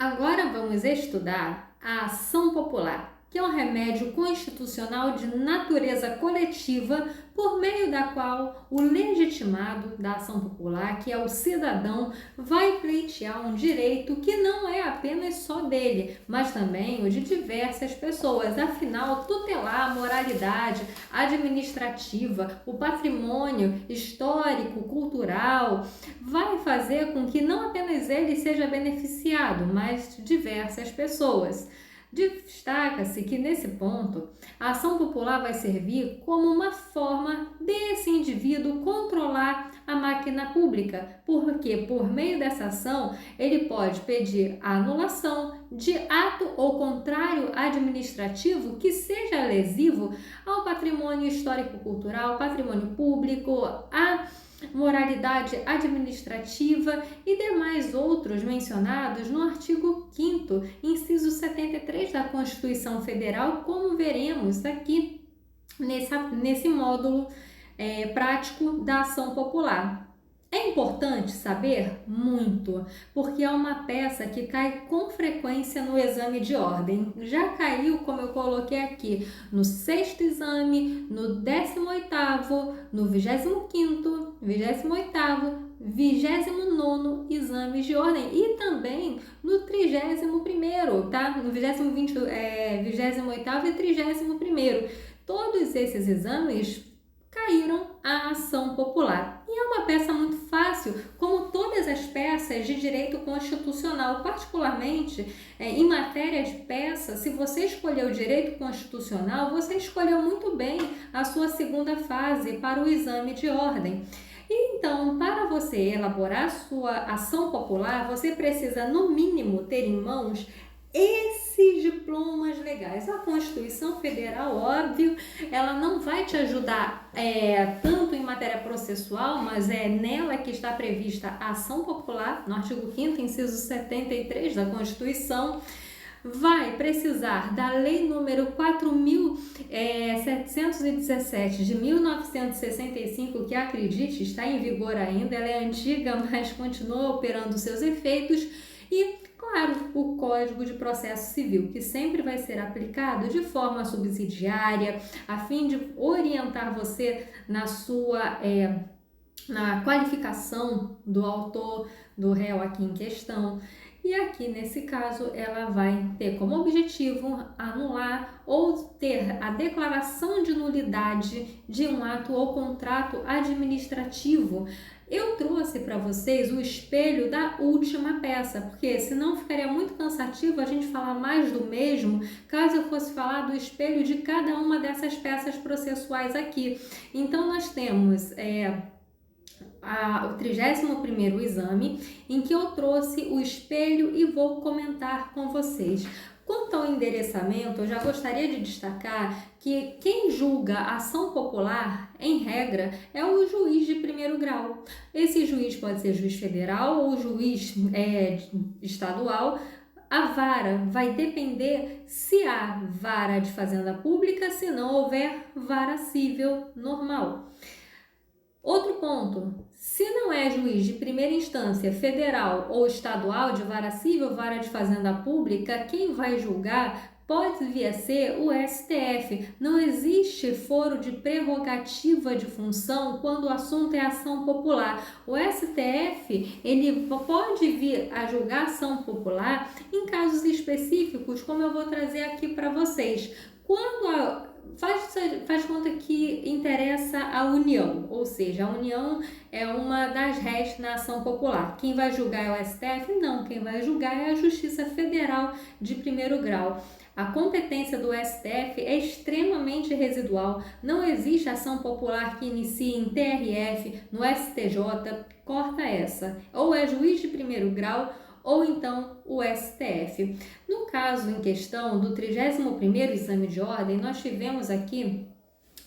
Agora vamos estudar a ação popular, que é um remédio constitucional de natureza coletiva por meio da qual o legitimado da ação popular, que é o cidadão, vai pleitear um direito que não é apenas só dele, mas também o de diversas pessoas. Afinal, tutelar a moralidade administrativa, o patrimônio histórico, cultural, vai fazer com que não apenas ele seja beneficiado, mas diversas pessoas. Destaca-se que, nesse ponto, a ação popular vai servir como uma forma desse indivíduo controlar a máquina pública, porque, por meio dessa ação, ele pode pedir a anulação de ato ou contrário administrativo que seja lesivo ao patrimônio histórico-cultural, patrimônio público, a moralidade administrativa e demais outros mencionados no artigo 5º, inciso 73 da Constituição Federal, como veremos aqui nesse módulo prático da ação popular. É importante saber muito, porque é uma peça que cai com frequência no exame de ordem. Já caiu, como eu coloquei aqui, no 6º exame, no 18º, no 25º, 28º, 29º exames de ordem e também no 31º, tá? No 28º e 31º. Todos esses exames caíram a ação popular. E é uma peça muito fácil, como todas as peças de direito constitucional, particularmente em matéria de peça. Se você escolheu o direito constitucional, você escolheu muito bem a sua segunda fase para o exame de ordem. Então, para você elaborar a sua ação popular, você precisa, no mínimo, ter em mãos esses diplomas legais. A Constituição Federal, óbvio, ela não vai te ajudar tanto em matéria processual, mas é nela que está prevista a ação popular, no artigo 5º, inciso 73 da Constituição. Vai precisar da Lei número 4.717 de 1965, que, acredite, está em vigor ainda. Ela é antiga, mas continua operando seus efeitos. E, claro, o Código de Processo Civil, que sempre vai ser aplicado de forma subsidiária, a fim de orientar você na sua na qualificação do autor, do réu aqui em questão. E aqui, nesse caso, ela vai ter como objetivo anular ou ter a declaração de nulidade de um ato ou contrato administrativo. Eu trouxe para vocês o espelho da última peça, porque senão ficaria muito cansativo a gente falar mais do mesmo, caso eu fosse falar do espelho de cada uma dessas peças processuais aqui. Então, nós temos o 31º exame, em que eu trouxe o espelho e vou comentar com vocês. Quanto ao endereçamento, eu já gostaria de destacar que quem julga a ação popular, em regra, é o juiz de primeiro grau. Esse juiz pode ser juiz federal ou juiz estadual. A vara vai depender se há vara de fazenda pública, se não houver vara civil normal. Outro ponto, se não é juiz de primeira instância federal ou estadual de vara civil, vara de fazenda pública, quem vai julgar pode vir a ser o STF. Não existe foro de prerrogativa de função quando o assunto é ação popular. O STF, ele pode vir a julgar ação popular em casos específicos, como eu vou trazer aqui para vocês. Quando faz conta que interessa a União, ou seja, a União é uma das réis na ação popular. Quem vai julgar é o STF? Não, quem vai julgar é a Justiça Federal de primeiro grau. A competência do STF é extremamente residual, não existe ação popular que inicie em TRF, no STJ, corta essa. Ou é juiz de primeiro grau, ou então o STF. No caso em questão do 31º exame de ordem, nós tivemos aqui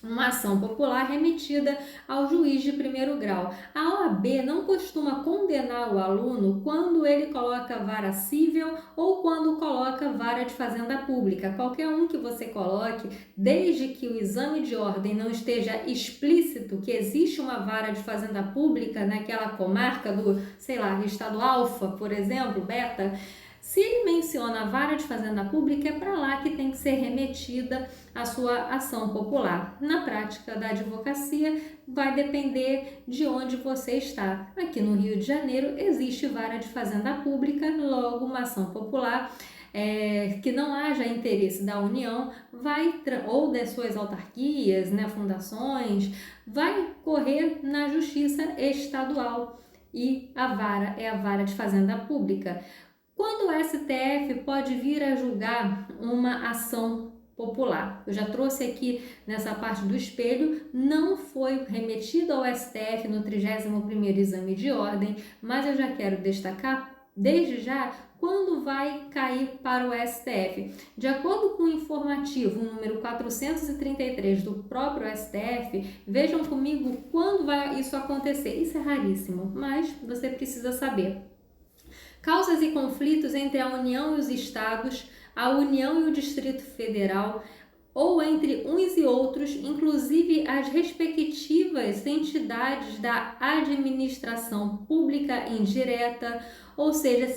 uma ação popular remetida ao juiz de primeiro grau. A OAB não costuma condenar o aluno quando ele coloca vara civil ou quando coloca vara de fazenda pública. Qualquer um que você coloque, desde que o exame de ordem não esteja explícito que existe uma vara de fazenda pública naquela comarca do, estado alfa, por exemplo, beta, Se ele menciona a vara de fazenda pública, é para lá que tem que ser remetida a sua ação popular. Na prática da advocacia, vai depender de onde você está. Aqui no Rio de Janeiro existe vara de fazenda pública, logo uma ação popular que não haja interesse da União ou das suas autarquias, né, fundações, vai correr na Justiça Estadual e a vara é a vara de fazenda pública. Quando o STF pode vir a julgar uma ação popular? Eu já trouxe aqui nessa parte do espelho, não foi remetido ao STF no 31º exame de ordem, mas eu já quero destacar desde já quando vai cair para o STF. De acordo com o informativo número 433 do próprio STF, vejam comigo quando vai isso acontecer. Isso é raríssimo, mas você precisa saber. Causas e conflitos entre a União e os Estados, a União e o Distrito Federal, ou entre uns e outros, inclusive as respectivas entidades da administração pública indireta, ou seja,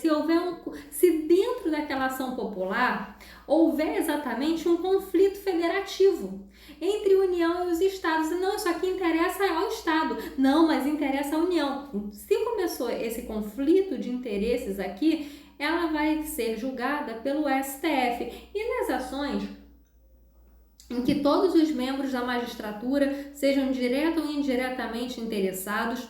se dentro daquela ação popular houver exatamente um conflito federativo entre a União e os Estados. Não, isso aqui interessa ao Estado. Não, mas interessa à União. Se começou esse conflito de interesses aqui, ela vai ser julgada pelo STF. E nas ações em que todos os membros da magistratura sejam direto ou indiretamente interessados,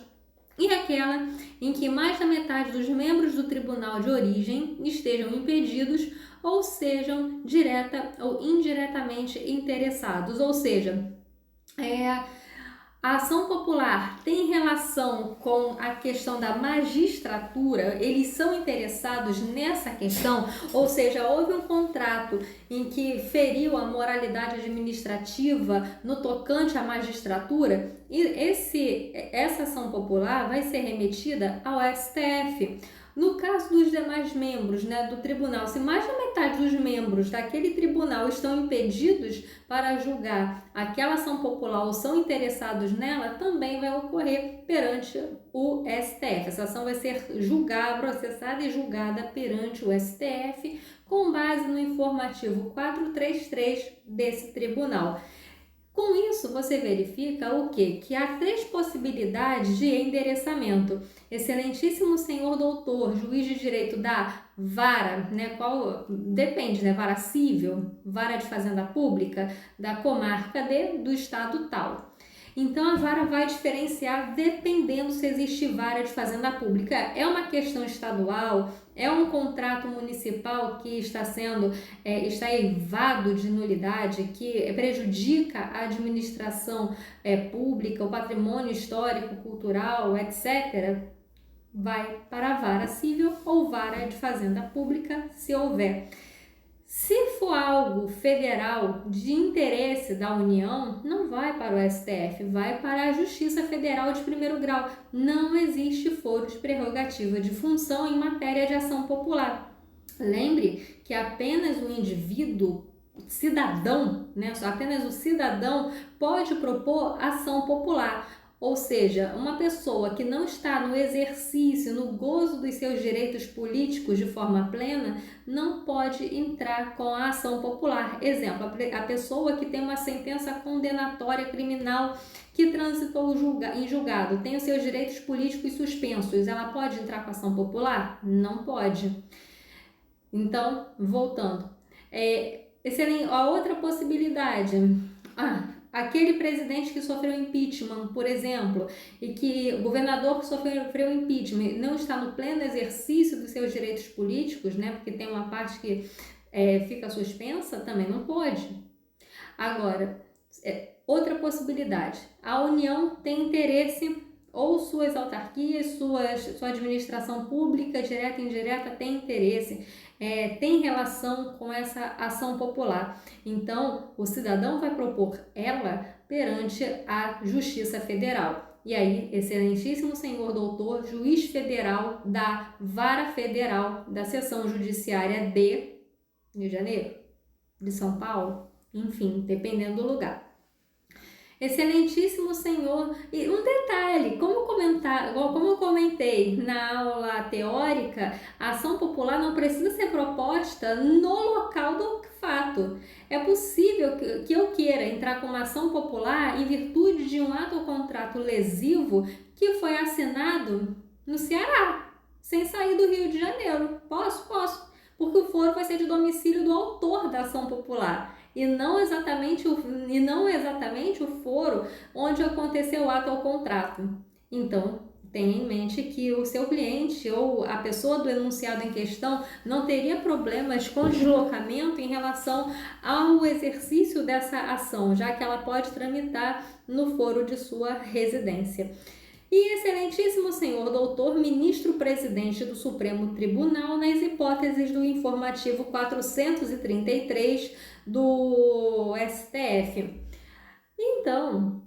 e aquela em que mais da metade dos membros do tribunal de origem estejam impedidos ou sejam direta ou indiretamente interessados. Ou seja, a ação popular tem relação com a questão da magistratura, eles são interessados nessa questão, ou seja, houve um contrato em que feriu a moralidade administrativa no tocante à magistratura, e essa ação popular vai ser remetida ao STF. No caso dos demais membros, né, do tribunal, se mais da metade dos membros daquele tribunal estão impedidos para julgar aquela ação popular ou são interessados nela, também vai ocorrer perante o STF. Essa ação vai ser processada e julgada perante o STF com base no informativo 433 desse tribunal. Com isso, você verifica o quê? Que há 3 possibilidades de endereçamento. Excelentíssimo senhor doutor, juiz de direito da vara, né, depende, né, vara civil, vara de fazenda pública, da comarca do estado tal. Então, a vara vai diferenciar dependendo se existe vara de fazenda pública. É uma questão estadual, é um contrato municipal que está eivado de nulidade, que prejudica a administração pública, o patrimônio histórico, cultural, etc., vai para a vara civil ou vara de fazenda pública, se houver. Se for algo federal de interesse da União, não vai para o STF, vai para a Justiça Federal de primeiro grau. Não existe foro de prerrogativa de função em matéria de ação popular. Lembre que apenas o indivíduo, cidadão, né, apenas o cidadão pode propor ação popular. Ou seja, uma pessoa que não está no exercício, no gozo dos seus direitos políticos de forma plena, não pode entrar com a ação popular. Exemplo, a pessoa que tem uma sentença condenatória criminal que transitou em julgado, tem os seus direitos políticos suspensos, ela pode entrar com a ação popular? Não pode. Então, voltando. A outra possibilidade... aquele presidente que sofreu impeachment, por exemplo, e que o governador que sofreu impeachment não está no pleno exercício dos seus direitos políticos, né, porque tem uma parte que fica suspensa, também não pode. Agora, outra possibilidade, a União tem interesse, ou suas autarquias, sua administração pública, direta e indireta, tem interesse, tem relação com essa ação popular. Então, o cidadão vai propor ela perante a Justiça Federal. E aí, excelentíssimo senhor doutor, juiz federal da Vara Federal da Seção Judiciária de Rio de Janeiro, de São Paulo, enfim, dependendo do lugar. Excelentíssimo senhor, e um detalhe, como eu comentei na aula teórica, a ação popular não precisa ser proposta no local do fato. É possível que eu queira entrar com uma ação popular em virtude de um ato ou contrato lesivo que foi assinado no Ceará, sem sair do Rio de Janeiro. Posso, porque o foro vai ser de domicílio do autor da ação popular. E não exatamente o foro onde aconteceu o ato ou contrato. Então, tenha em mente que o seu cliente ou a pessoa do enunciado em questão não teria problemas com deslocamento em relação ao exercício dessa ação, já que ela pode tramitar no foro de sua residência. E excelentíssimo senhor doutor ministro presidente do Supremo Tribunal, nas hipóteses do informativo 433 do STF. Então,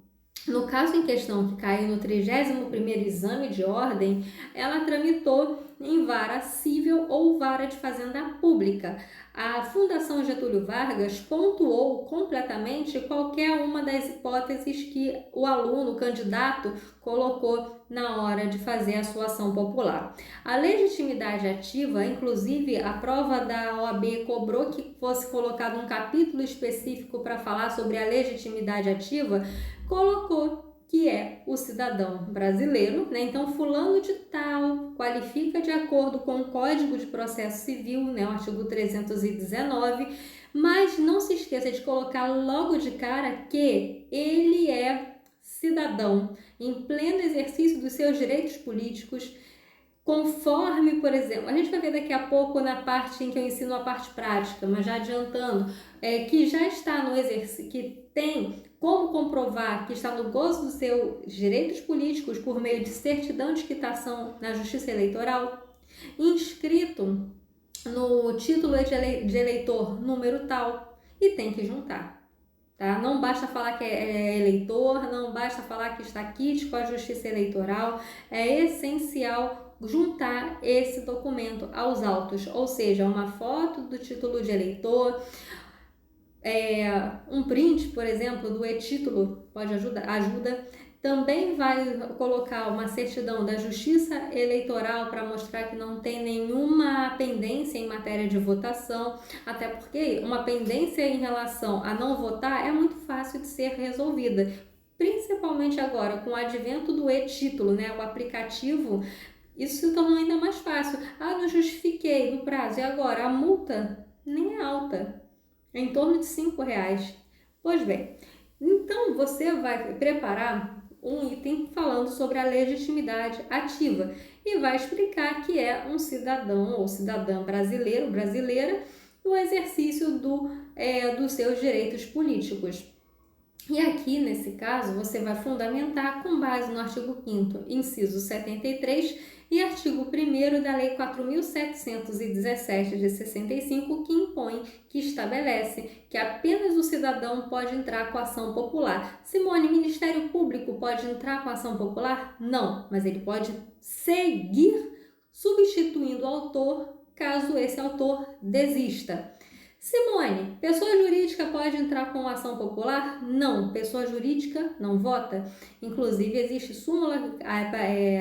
no caso em questão que caiu no 31º exame de ordem, ela tramitou em vara civil ou vara de fazenda pública. A Fundação Getúlio Vargas pontuou completamente qualquer uma das hipóteses que o aluno, o candidato, colocou na hora de fazer a sua ação popular. A legitimidade ativa, inclusive a prova da OAB cobrou que fosse colocado um capítulo específico para falar sobre a legitimidade ativa, colocou que é o cidadão brasileiro, né? Então, fulano de tal qualifica de acordo com o Código de Processo Civil, né? O artigo 319, mas não se esqueça de colocar logo de cara que ele é cidadão em pleno exercício dos seus direitos políticos, conforme, por exemplo, a gente vai ver daqui a pouco na parte em que eu ensino a parte prática, mas já adiantando, que já está no exercício, que tem como comprovar que está no gozo dos seus direitos políticos por meio de certidão de quitação na Justiça Eleitoral, inscrito no título de eleitor número tal, e tem que juntar. Tá? Não basta falar que é eleitor, não basta falar que está quite com a Justiça Eleitoral, é essencial juntar esse documento aos autos, ou seja, uma foto do título de eleitor, um print, por exemplo, do e-título ajuda. Também vai colocar uma certidão da Justiça Eleitoral para mostrar que não tem nenhuma pendência em matéria de votação, até porque uma pendência em relação a não votar é muito fácil de ser resolvida, principalmente agora com o advento do e-título, né? O aplicativo, isso se tornou ainda mais fácil. Não justifiquei no prazo, e agora? A multa nem é alta, é em torno de R$5. Pois bem, então você vai preparar um item falando sobre a legitimidade ativa e vai explicar que é um cidadão ou cidadã brasileiro, brasileira, no exercício dos seus direitos políticos. E aqui, nesse caso, você vai fundamentar com base no artigo 5º, inciso 73, e artigo 1º da Lei 4.717 de 65, que estabelece que apenas o cidadão pode entrar com ação popular. Simone, Ministério Público pode entrar com ação popular? Não, mas ele pode seguir substituindo o autor, caso esse autor desista. Simone, pessoa jurídica pode entrar com ação popular? Não, pessoa jurídica não vota. Inclusive, existe súmula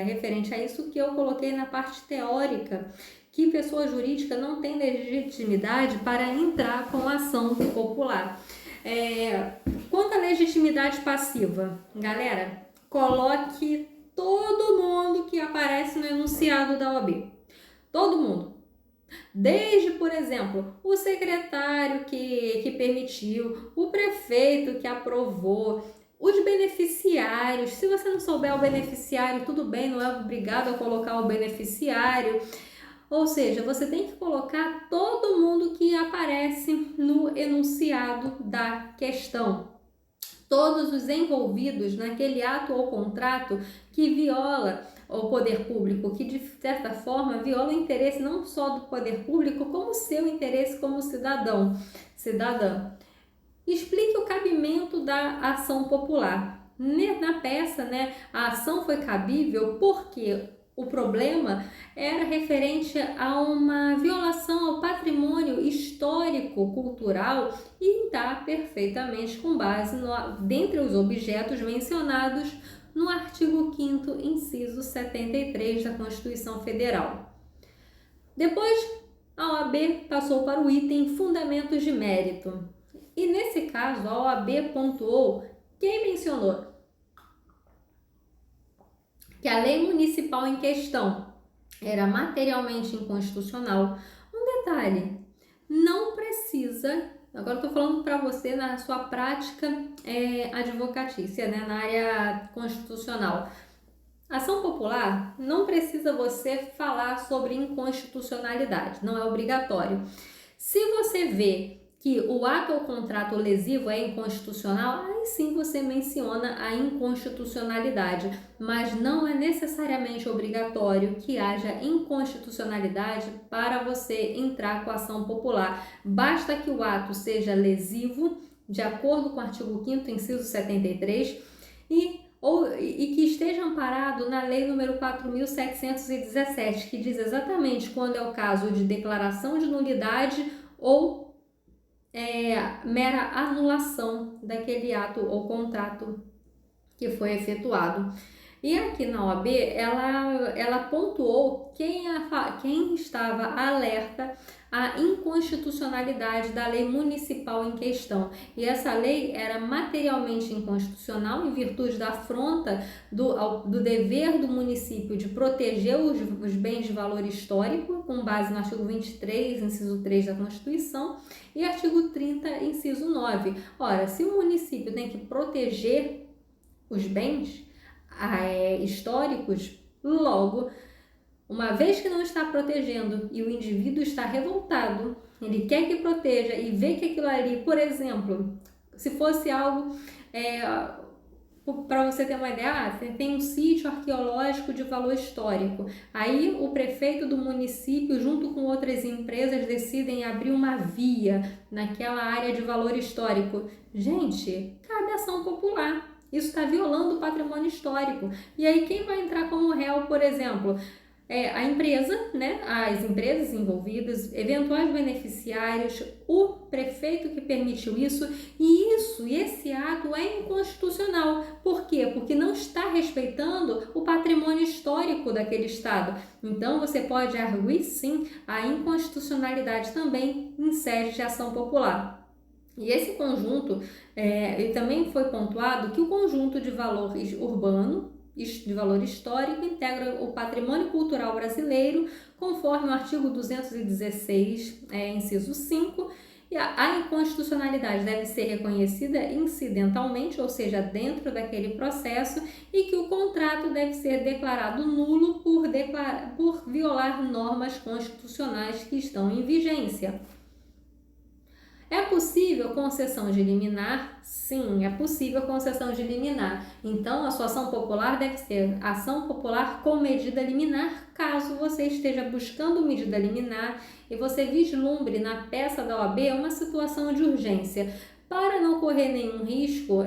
referente a isso que eu coloquei na parte teórica, que pessoa jurídica não tem legitimidade para entrar com ação popular. Quanto à legitimidade passiva, galera, coloque todo mundo que aparece no enunciado da OAB. Todo mundo. Desde, por exemplo, o secretário que permitiu, o prefeito que aprovou, os beneficiários. Se você não souber o beneficiário, tudo bem, não é obrigado a colocar o beneficiário. Ou seja, você tem que colocar todo mundo que aparece no enunciado da questão. Todos os envolvidos naquele ato ou contrato que viola o poder público, que de certa forma viola o interesse não só do poder público, como o seu interesse como cidadã. Explique o cabimento da ação popular. Na peça, né, a ação foi cabível porque o problema era referente a uma violação ao patrimônio histórico histórico-cultural e está perfeitamente com base dentre os objetos mencionados no artigo 5º, inciso 73 da Constituição Federal. Depois, a OAB passou para o item Fundamentos de Mérito. E nesse caso, a OAB pontuou quem mencionou que a lei municipal em questão era materialmente inconstitucional. Um detalhe, não precisa, agora estou falando para você na sua prática advocatícia, né, na área constitucional. Ação popular não precisa você falar sobre inconstitucionalidade, não é obrigatório. Se você vê que o ato ou contrato lesivo é inconstitucional, aí sim você menciona a inconstitucionalidade, mas não é necessariamente obrigatório que haja inconstitucionalidade para você entrar com a ação popular. Basta que o ato seja lesivo, de acordo com o artigo 5º, inciso 73, e que esteja amparado na Lei nº 4.717, que diz exatamente quando é o caso de declaração de nulidade ou mera anulação daquele ato ou contrato que foi efetuado. E aqui na OAB, ela pontuou quem estava alerta à inconstitucionalidade da lei municipal em questão. E essa lei era materialmente inconstitucional em virtude da afronta do dever do município de proteger os bens de valor histórico, com base no artigo 23, inciso 3 da Constituição, e artigo 30, inciso 9. Ora, se o município tem que proteger os bens históricos, logo, uma vez que não está protegendo e o indivíduo está revoltado, ele quer que proteja e vê que aquilo ali, por exemplo, se fosse algo, para você ter uma ideia, você tem um sítio arqueológico de valor histórico, aí o prefeito do município, junto com outras empresas, decidem abrir uma via naquela área de valor histórico. Gente, cabe ação popular. Isso está violando o patrimônio histórico. E aí quem vai entrar como réu, por exemplo? A empresa, né? As empresas envolvidas, eventuais beneficiários, o prefeito que permitiu isso, e esse ato é inconstitucional. Por quê? Porque não está respeitando o patrimônio histórico daquele estado. Então você pode arguir sim a inconstitucionalidade também em sede de ação popular. E esse conjunto, também foi pontuado que o conjunto de valor urbano, de valor histórico, integra o patrimônio cultural brasileiro, conforme o artigo 216, inciso 5, e a inconstitucionalidade deve ser reconhecida incidentalmente, ou seja, dentro daquele processo, e que o contrato deve ser declarado nulo por violar normas constitucionais que estão em vigência. É possível concessão de liminar? Sim, é possível concessão de liminar. Então, a sua ação popular deve ser ação popular com medida liminar, caso você esteja buscando medida liminar e você vislumbre na peça da OAB uma situação de urgência. Para não correr nenhum risco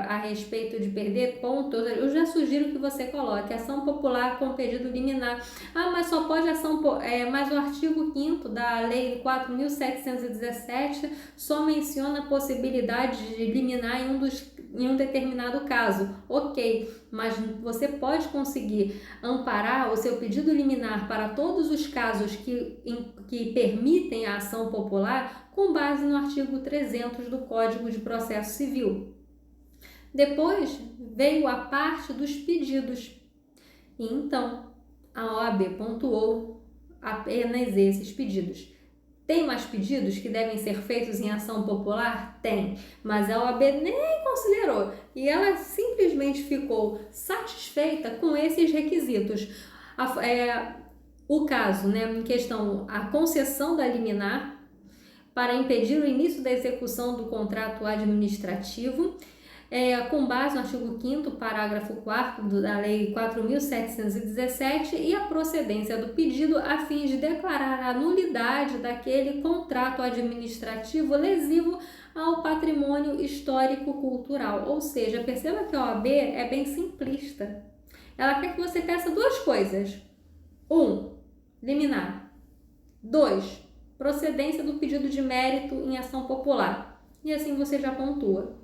a respeito de perder pontos, eu já sugiro que você coloque ação popular com pedido liminar. Mas só pode ação, mas o artigo 5º da Lei 4.717 só menciona a possibilidade de liminar em um determinado caso. Ok, mas você pode conseguir amparar o seu pedido liminar para todos os casos que permitem a ação popular com base no artigo 300 do Código de Processo Civil. Depois veio a parte dos pedidos. E então, a OAB pontuou apenas esses pedidos. Tem mais pedidos que devem ser feitos em ação popular? Tem, mas a OAB nem considerou e ela simplesmente ficou satisfeita com esses requisitos. O caso, em questão, a concessão da liminar para impedir o início da execução do contrato administrativo, com base no artigo 5º, parágrafo 4º da Lei 4.717 e a procedência do pedido a fim de declarar a nulidade daquele contrato administrativo lesivo ao patrimônio histórico-cultural. Ou seja, perceba que a OAB é bem simplista. Ela quer que você peça duas coisas. 1. Liminar. 2. procedência do pedido de mérito em ação popular. E assim você já pontua.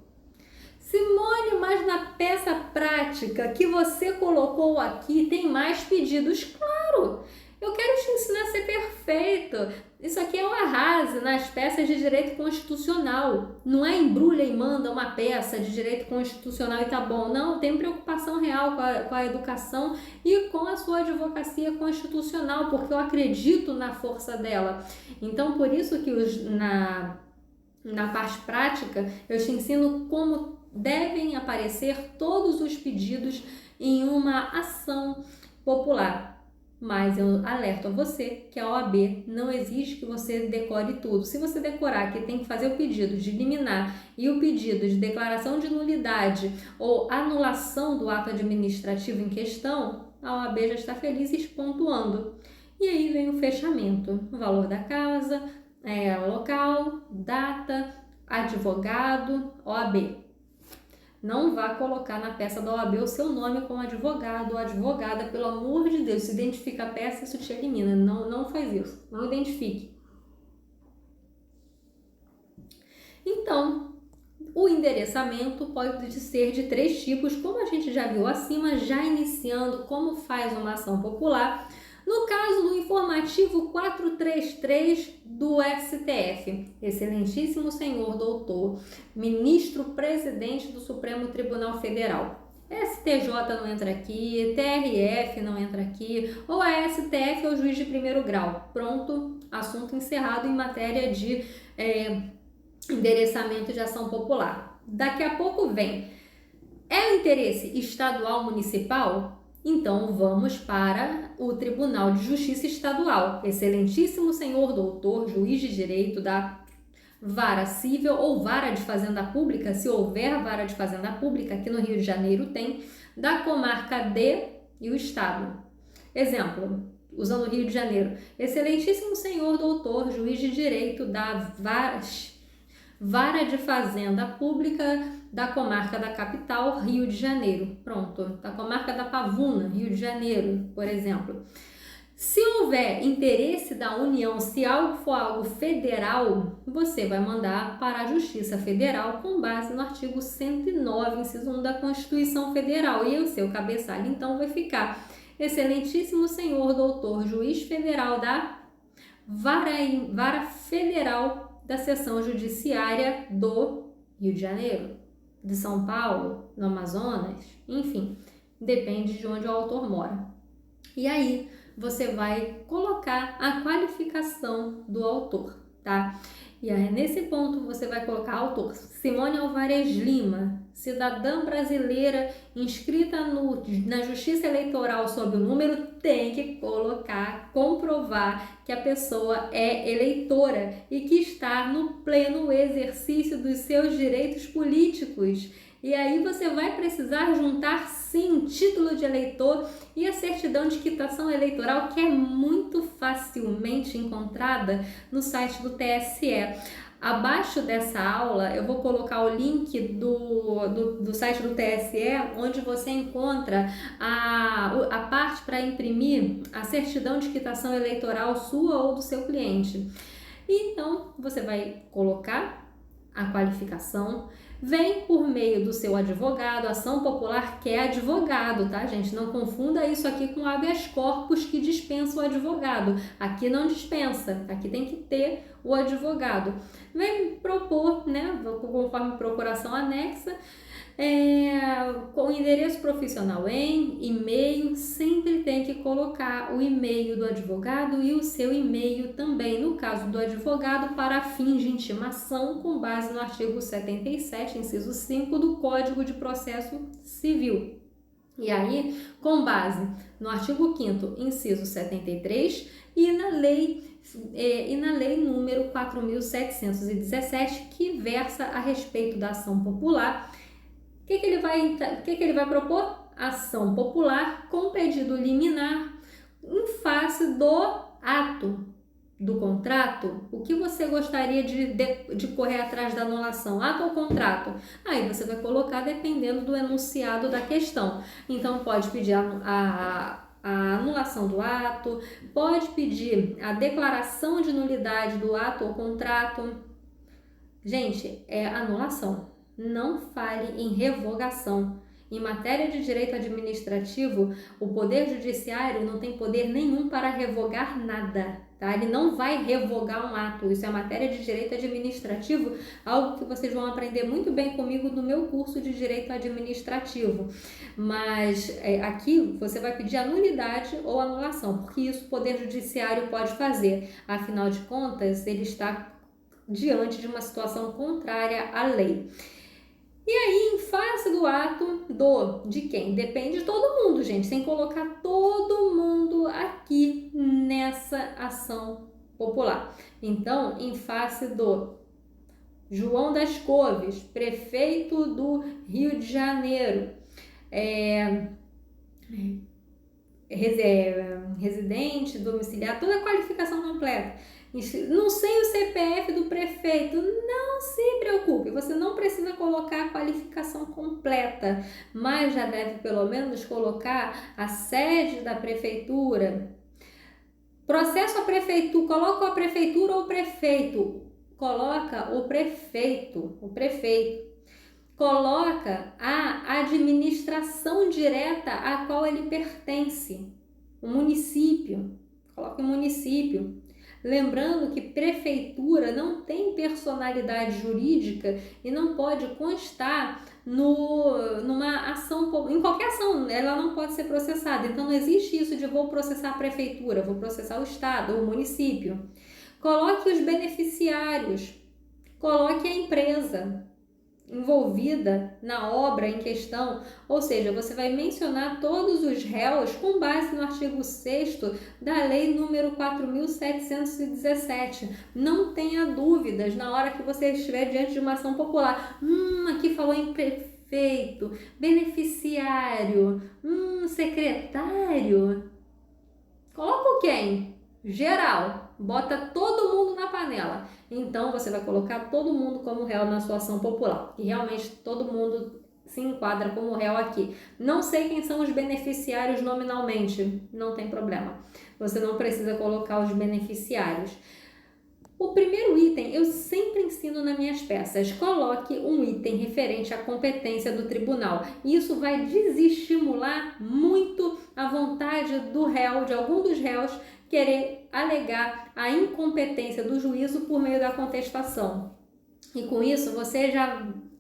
Simone, mas na peça prática que você colocou aqui tem mais pedidos? Claro! Eu quero te ensinar a ser perfeito. Isso aqui é um arrase nas peças de direito constitucional. Não é embrulha e manda uma peça de direito constitucional e tá bom. Não, tem preocupação real com a educação e com a sua advocacia constitucional, porque eu acredito na força dela. Então, por isso que na parte prática, eu te ensino como devem aparecer todos os pedidos em uma ação popular. Mas eu alerto a você que a OAB não exige que você decore tudo. Se você decorar que tem que fazer o pedido de liminar e o pedido de declaração de nulidade ou anulação do ato administrativo em questão, a OAB já está feliz e pontuando. E aí vem o fechamento, o valor da causa, local, data, advogado, OAB. Não vá colocar na peça da OAB o seu nome como advogado ou advogada, pelo amor de Deus. Se identifica a peça, isso te elimina. Não faz isso. Não identifique. Então, o endereçamento pode ser de 3 tipos, como a gente já viu acima, já iniciando como faz uma ação popular. No caso do informativo 433 do STF, excelentíssimo senhor doutor, ministro-presidente do Supremo Tribunal Federal. STJ não entra aqui, TRF não entra aqui, ou a STF é o juiz de primeiro grau. Pronto, assunto encerrado em matéria de endereçamento de ação popular. Daqui a pouco vem, é o interesse estadual municipal? Então, vamos para o Tribunal de Justiça Estadual. Excelentíssimo senhor doutor, juiz de direito da vara civil ou vara de fazenda pública, se houver vara de fazenda pública, aqui no Rio de Janeiro tem, da comarca D e o estado. Exemplo, usando o Rio de Janeiro. Excelentíssimo senhor doutor, juiz de direito da vara de fazenda pública da comarca da capital, Rio de Janeiro. Pronto. Da comarca da Pavuna, Rio de Janeiro, por exemplo. Se houver interesse da União, se algo for algo federal, você vai mandar para a Justiça Federal com base no artigo 109, inciso 1 da Constituição Federal. E o seu cabeçalho, então, vai ficar: excelentíssimo senhor doutor, juiz federal da vara federal da seção judiciária do Rio de Janeiro, de São Paulo, no Amazonas, enfim, depende de onde o autor mora. E aí você vai colocar a qualificação do autor, tá? E aí nesse ponto você vai colocar autor Simone Alvarez Lima, cidadã brasileira inscrita na Justiça Eleitoral sob o número, tem que colocar, comprovar que a pessoa é eleitora e que está no pleno exercício dos seus direitos políticos. E aí você vai precisar juntar, sim, título de eleitor e a certidão de quitação eleitoral, que é muito facilmente encontrada no site do TSE. Abaixo dessa aula eu vou colocar o link do site do TSE, onde você encontra a parte para imprimir a certidão de quitação eleitoral sua ou do seu cliente. Então você vai colocar a qualificação, vem por meio do seu advogado, ação popular que é advogado, tá, gente? Não confunda isso aqui com habeas corpus que dispensa o advogado. Aqui não dispensa, aqui tem que ter o advogado. Vem propor, né, conforme procuração anexa, com endereço profissional em e-mail, sempre tem que colocar o e-mail do advogado e o seu e-mail também, no caso do advogado, para fins de intimação, com base no artigo 77, inciso 5 do Código de Processo Civil. E aí, com base no artigo 5º, inciso 73, e na lei número 4.717, que versa a respeito da ação popular. O que ele vai propor? Ação popular com pedido liminar em face do ato do contrato. O que você gostaria de correr atrás da anulação? Ato ou contrato? Aí você vai colocar dependendo do enunciado da questão. Então pode pedir a a anulação do ato, pode pedir a declaração de nulidade do ato ou contrato. Gente, é anulação. Não fale em revogação. Em matéria de direito administrativo, o Poder Judiciário não tem poder nenhum para revogar nada, tá? Ele não vai revogar um ato. Isso é matéria de direito administrativo, algo que vocês vão aprender muito bem comigo no meu curso de direito administrativo. Mas aqui você vai pedir a nulidade ou anulação, porque isso o Poder Judiciário pode fazer. Afinal de contas, ele está diante de uma situação contrária à lei. E aí, em face do ato de quem? Depende de todo mundo, gente, sem colocar todo mundo aqui nessa ação popular. Então, em face do João das Couves, prefeito do Rio de Janeiro, residente, domiciliar, toda a qualificação completa. Não sei o CPF do prefeito, não se preocupe, você não precisa colocar a qualificação completa, mas já deve pelo menos colocar a sede da prefeitura. Processo a prefeitura, coloca a prefeitura ou o prefeito? Coloca o prefeito. Coloca a administração direta a qual ele pertence, o município, coloca o município. Lembrando que prefeitura não tem personalidade jurídica e não pode constar numa ação, em qualquer ação, ela não pode ser processada. Então não existe isso de vou processar a prefeitura, vou processar o estado ou o município. Coloque os beneficiários, coloque a empresa envolvida na obra em questão, ou seja, você vai mencionar todos os réus com base no artigo 6º da Lei número 4.717. Não tenha dúvidas na hora que você estiver diante de uma ação popular. Aqui falou em prefeito, beneficiário, secretário. Coloca o quem? Geral. Bota todo mundo na panela. Então, você vai colocar todo mundo como réu na sua ação popular. E realmente todo mundo se enquadra como réu aqui. Não sei quem são os beneficiários nominalmente. Não tem problema. Você não precisa colocar os beneficiários. O primeiro item eu sempre ensino nas minhas peças. Coloque um item referente à competência do tribunal. Isso vai desestimular muito a vontade do réu, de algum dos réus, querer alegar a incompetência do juízo por meio da contestação. E com isso,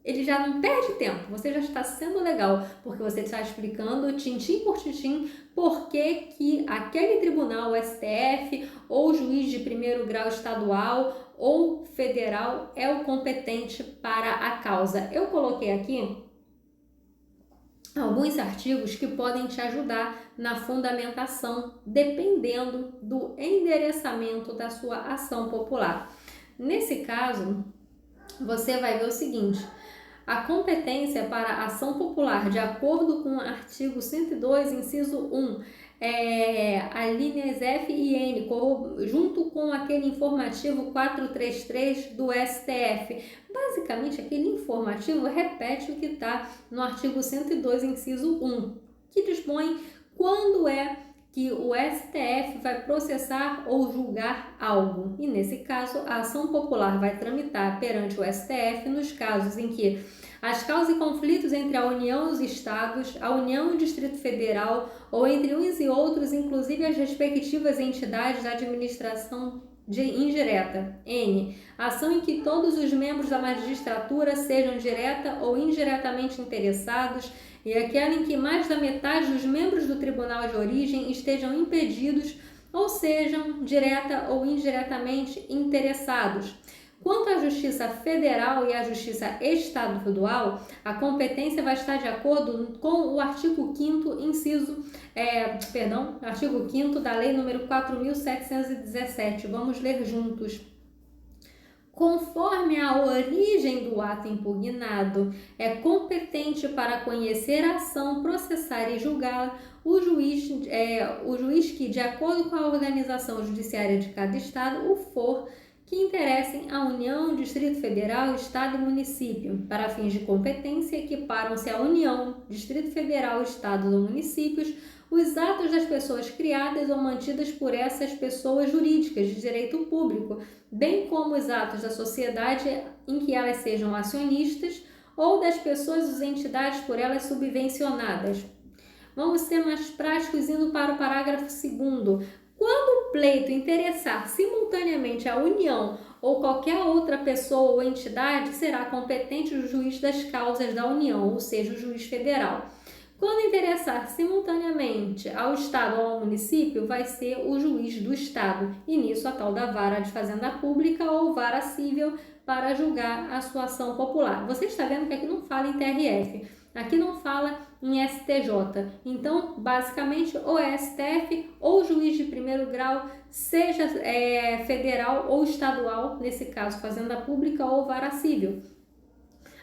ele já não perde tempo, você já está sendo legal, porque você está explicando tintim por tintim por que aquele tribunal, o STF, ou o juiz de primeiro grau estadual ou federal é o competente para a causa. Eu coloquei aqui alguns artigos que podem te ajudar na fundamentação, dependendo do endereçamento da sua ação popular. Nesse caso, você vai ver o seguinte: a competência para a ação popular, de acordo com o artigo 102, inciso 1, as linhas F e N, junto com aquele informativo 433 do STF. Basicamente, aquele informativo repete o que está no artigo 102, inciso 1, que dispõe quando é que o STF vai processar ou julgar algo. E nesse caso, a ação popular vai tramitar perante o STF nos casos em que as causas e conflitos entre a União e os Estados, a União e o Distrito Federal, ou entre uns e outros, inclusive as respectivas entidades da administração indireta. N. Ação em que todos os membros da magistratura sejam direta ou indiretamente interessados, e aquela em que mais da metade dos membros do tribunal de origem estejam impedidos ou sejam direta ou indiretamente interessados. Quanto à Justiça Federal e à Justiça Estadual, a competência vai estar de acordo com o artigo 5º, artigo 5º da Lei número 4.717. Vamos ler juntos. Conforme a origem do ato impugnado, é competente para conhecer a ação, processar e julgar o juiz que, de acordo com a organização judiciária de cada estado, o for, que interessem a União, Distrito Federal, Estado e Município. Para fins de competência, equiparam-se a União, Distrito Federal, Estados ou Municípios, os atos das pessoas criadas ou mantidas por essas pessoas jurídicas de direito público, bem como os atos da sociedade em que elas sejam acionistas ou das pessoas ou entidades por elas subvencionadas. Vamos ser mais práticos indo para o parágrafo 2º. Quando o pleito interessar simultaneamente a União ou qualquer outra pessoa ou entidade, será competente o juiz das causas da União, ou seja, o juiz federal. Quando interessar simultaneamente ao Estado ou ao município, vai ser o juiz do Estado, e nisso a tal da vara de fazenda pública ou vara cível para julgar a sua ação popular. Você está vendo que aqui não fala em TRF, aqui não fala em STJ. Então, basicamente, ou é STF ou juiz de primeiro grau, seja federal ou estadual, nesse caso fazenda pública ou vara cível.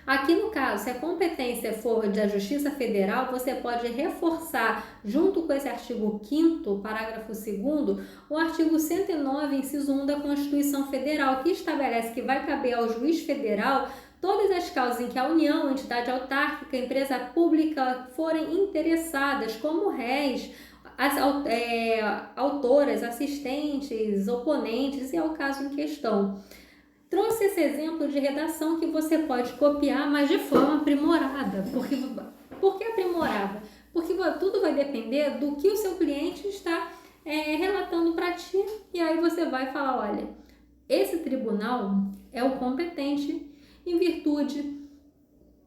Aqui no caso, se a competência for da Justiça Federal, você pode reforçar, junto com esse artigo 5º, parágrafo 2º, o artigo 109, inciso 1 da Constituição Federal, que estabelece que vai caber ao juiz federal todas as causas em que a União, entidade autárquica, empresa pública forem interessadas como réis, as autoras, assistentes, oponentes, e é o caso em questão. Trouxe esse exemplo de redação que você pode copiar, mas de forma aprimorada. Por que aprimorada? Porque tudo vai depender do que o seu cliente está relatando para ti. E aí você vai falar, olha, esse tribunal é o competente em virtude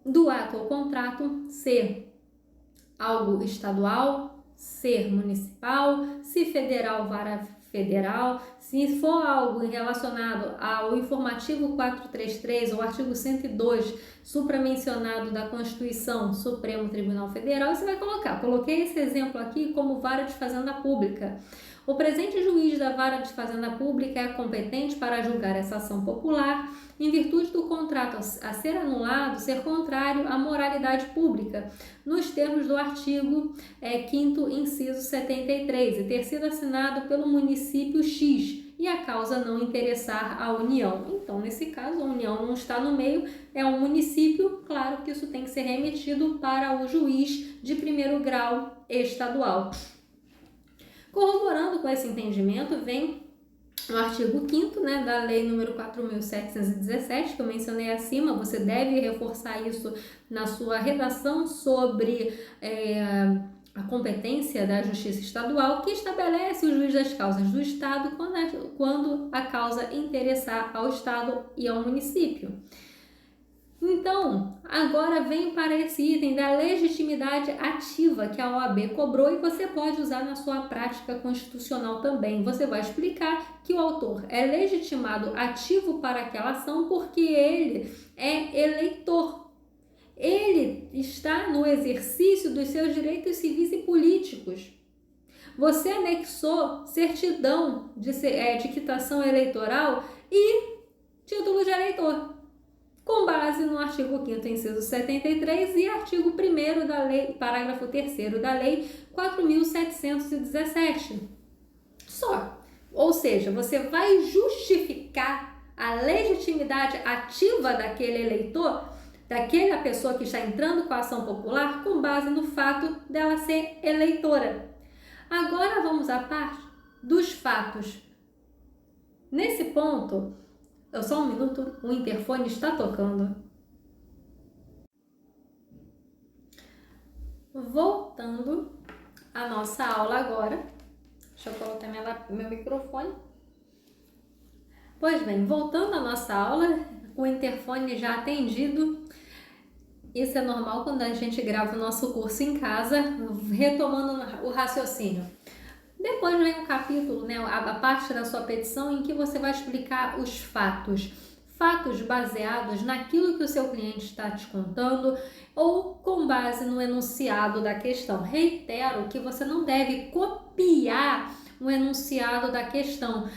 do ato ou contrato ser algo estadual, ser municipal, se federal, vara federal, se for algo relacionado ao informativo 433 ou artigo 102 supramencionado da Constituição, Supremo Tribunal Federal, você vai colocar. Coloquei esse exemplo aqui como vara de fazenda pública. O presente juiz da vara de fazenda pública é competente para julgar essa ação popular em virtude do contrato a ser anulado ser contrário à moralidade pública, nos termos do artigo 5º, inciso 73, e ter sido assinado pelo município X e a causa não interessar à União. Então, nesse caso, a União não está no meio, é um município, claro que isso tem que ser remetido para o juiz de primeiro grau estadual. Corroborando com esse entendimento, vem o artigo 5º, da Lei número 4.717, que eu mencionei acima. Você deve reforçar isso na sua redação sobre a competência da Justiça Estadual, que estabelece o juiz das causas do Estado quando a causa interessar ao Estado e ao município. Então, agora vem para esse item da legitimidade ativa que a OAB cobrou e você pode usar na sua prática constitucional também. Você vai explicar que o autor é legitimado ativo para aquela ação porque ele é eleitor. Ele está no exercício dos seus direitos civis e políticos. Você anexou certidão de quitação eleitoral e título de eleitor, com base no artigo 5º, inciso 73 e artigo 1º da lei, parágrafo 3º da lei 4.717. Só. Ou seja, você vai justificar a legitimidade ativa daquele eleitor, daquela pessoa que está entrando com a ação popular, com base no fato dela ser eleitora. Agora vamos à parte dos fatos. Nesse ponto, só um minuto, o interfone está tocando. Voltando à nossa aula agora. Deixa eu colocar meu microfone. Pois bem, voltando à nossa aula, o interfone já atendido. Isso é normal quando a gente grava o nosso curso em casa, retomando o raciocínio. Depois vem o capítulo, a parte da sua petição em que você vai explicar os fatos. Fatos baseados naquilo que o seu cliente está te contando ou com base no enunciado da questão. Reitero que você não deve copiar o enunciado da questão.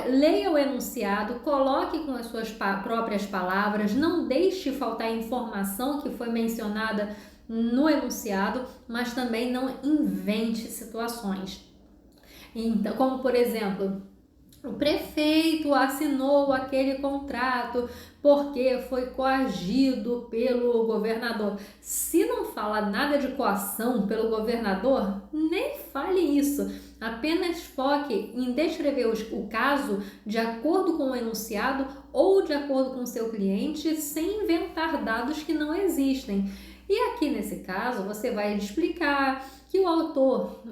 Leia o enunciado, coloque com as suas próprias palavras, não deixe faltar informação que foi mencionada no enunciado, mas também não invente situações. Então, como por exemplo, o prefeito assinou aquele contrato porque foi coagido pelo governador. Se não fala nada de coação pelo governador, nem fale isso. Apenas foque em descrever o caso de acordo com o enunciado ou de acordo com o seu cliente, sem inventar dados que não existem. E aqui nesse caso, você vai explicar que o autor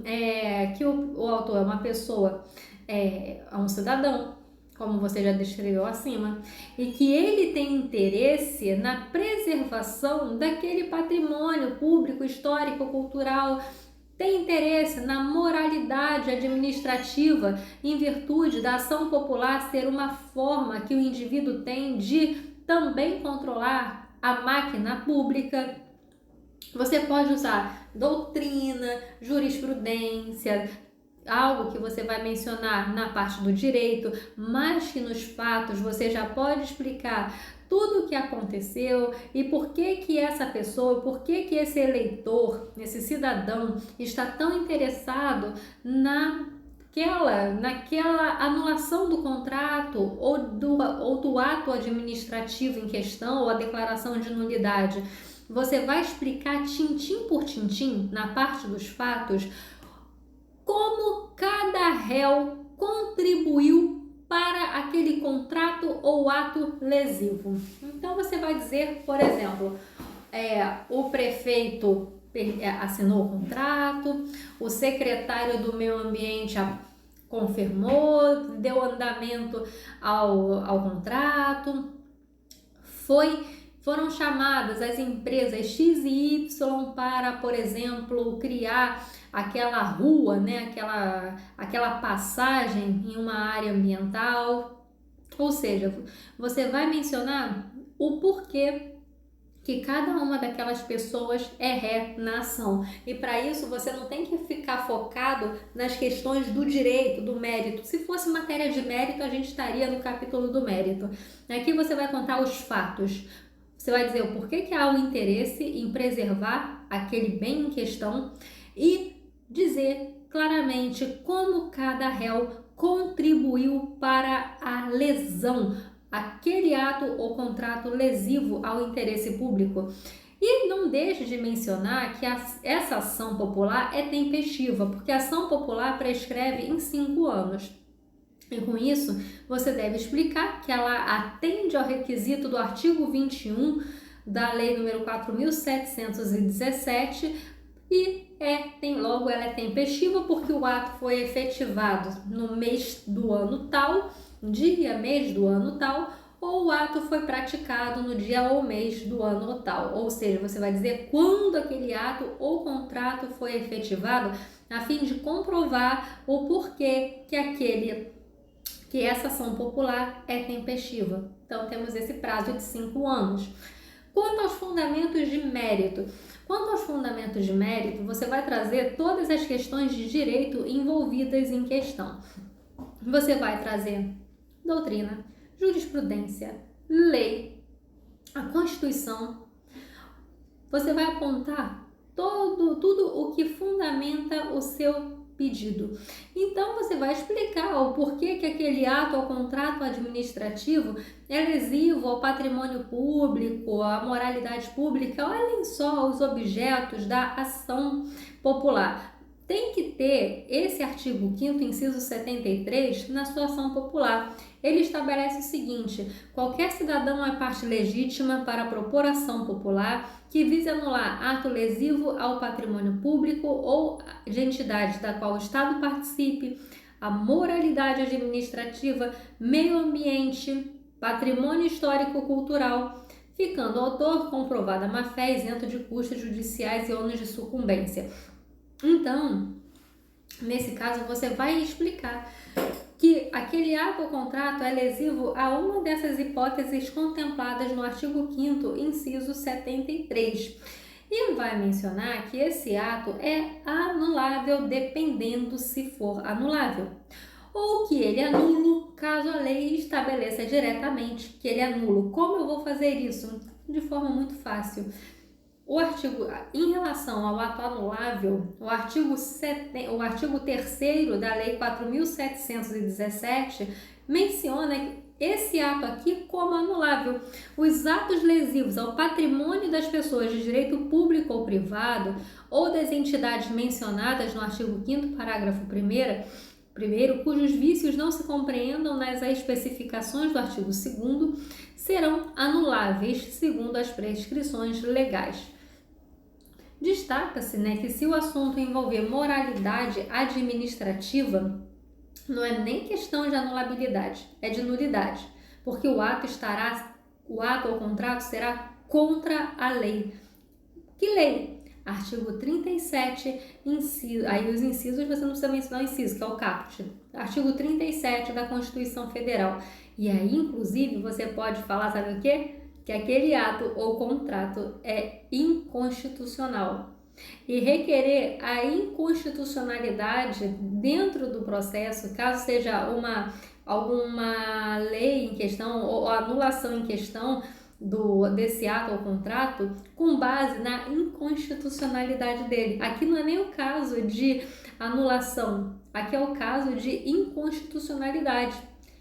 o autor é uma pessoa, é um cidadão, como você já descreveu acima, e que ele tem interesse na preservação daquele patrimônio público, histórico, cultural, tem interesse na moralidade administrativa em virtude da ação popular ser uma forma que o indivíduo tem de também controlar a máquina pública. Você pode usar doutrina, jurisprudência, algo que você vai mencionar na parte do direito, mas que nos fatos você já pode explicar tudo o que aconteceu e por que essa pessoa, por que esse eleitor, esse cidadão está tão interessado naquela anulação do contrato ou do ato administrativo em questão ou a declaração de nulidade. Você vai explicar tintim por tintim, na parte dos fatos, como cada réu contribuiu para aquele contrato ou ato lesivo. Então você vai dizer, por exemplo, o prefeito assinou o contrato, o secretário do meio ambiente confirmou, deu andamento ao contrato, foram chamadas as empresas X e Y para, por exemplo, criar aquela rua, né, aquela passagem em uma área ambiental. Ou seja, você vai mencionar o porquê que cada uma daquelas pessoas é ré na ação. E para isso você não tem que ficar focado nas questões do direito, do mérito. Se fosse matéria de mérito, a gente estaria no capítulo do mérito. Aqui você vai contar os fatos. Você vai dizer o porquê que há o interesse em preservar aquele bem em questão e dizer claramente como cada réu contribuiu para a lesão, aquele ato ou contrato lesivo ao interesse público. E não deixe de mencionar que essa ação popular é tempestiva, porque a ação popular prescreve em 5 anos. E com isso, você deve explicar que ela atende ao requisito do artigo 21 da Lei nº 4.717 e logo ela é tempestiva porque o ato foi efetivado no mês do ano tal, dia, mês do ano tal, ou o ato foi praticado no dia ou mês do ano tal. Ou seja, você vai dizer quando aquele ato ou contrato foi efetivado, a fim de comprovar o porquê que essa ação popular é tempestiva. Então, temos esse prazo de 5 anos. Quanto aos fundamentos de mérito, você vai trazer todas as questões de direito envolvidas em questão. Você vai trazer doutrina, jurisprudência, lei, a Constituição. Você vai apontar tudo o que fundamenta o seu pedido. Então você vai explicar o porquê que aquele ato ou contrato administrativo é lesivo ao patrimônio público, à moralidade pública. Olhem só os objetos da ação popular. Tem que ter esse artigo 5º, inciso 73, na sua ação popular. Ele estabelece o seguinte: qualquer cidadão é parte legítima para propor ação popular que vise anular ato lesivo ao patrimônio público ou de entidade da qual o Estado participe, a moralidade administrativa, meio ambiente, patrimônio histórico-cultural, ficando o autor comprovada a má-fé, isento de custos judiciais e ônus de sucumbência. Então, nesse caso, você vai explicar que aquele ato ou contrato é lesivo a uma dessas hipóteses contempladas no artigo 5º, inciso 73. E vai mencionar que esse ato é anulável dependendo se for anulável, ou que ele é nulo caso a lei estabeleça diretamente que ele é nulo. Como eu vou fazer isso? De forma muito fácil. Em relação ao ato anulável, o artigo 3º da Lei 4.717 menciona esse ato aqui como anulável. Os atos lesivos ao patrimônio das pessoas de direito público ou privado ou das entidades mencionadas no artigo 5º, parágrafo 1º, cujos vícios não se compreendam nas especificações do artigo 2º, serão anuláveis segundo as prescrições legais. Destaca-se, que se o assunto envolver moralidade administrativa, não é nem questão de anulabilidade, é de nulidade, porque o ato ou contrato será contra a lei. Que lei? Artigo 37, inciso, aí os incisos você não precisa mencionar o inciso, que é o caput. Artigo 37 da Constituição Federal. E aí, inclusive, você pode falar, sabe o quê? Que aquele ato ou contrato é inconstitucional e requerer a inconstitucionalidade dentro do processo, caso seja alguma lei em questão ou anulação em questão desse ato ou contrato, com base na inconstitucionalidade dele. Aqui não é nem o caso de anulação, aqui é o caso de inconstitucionalidade,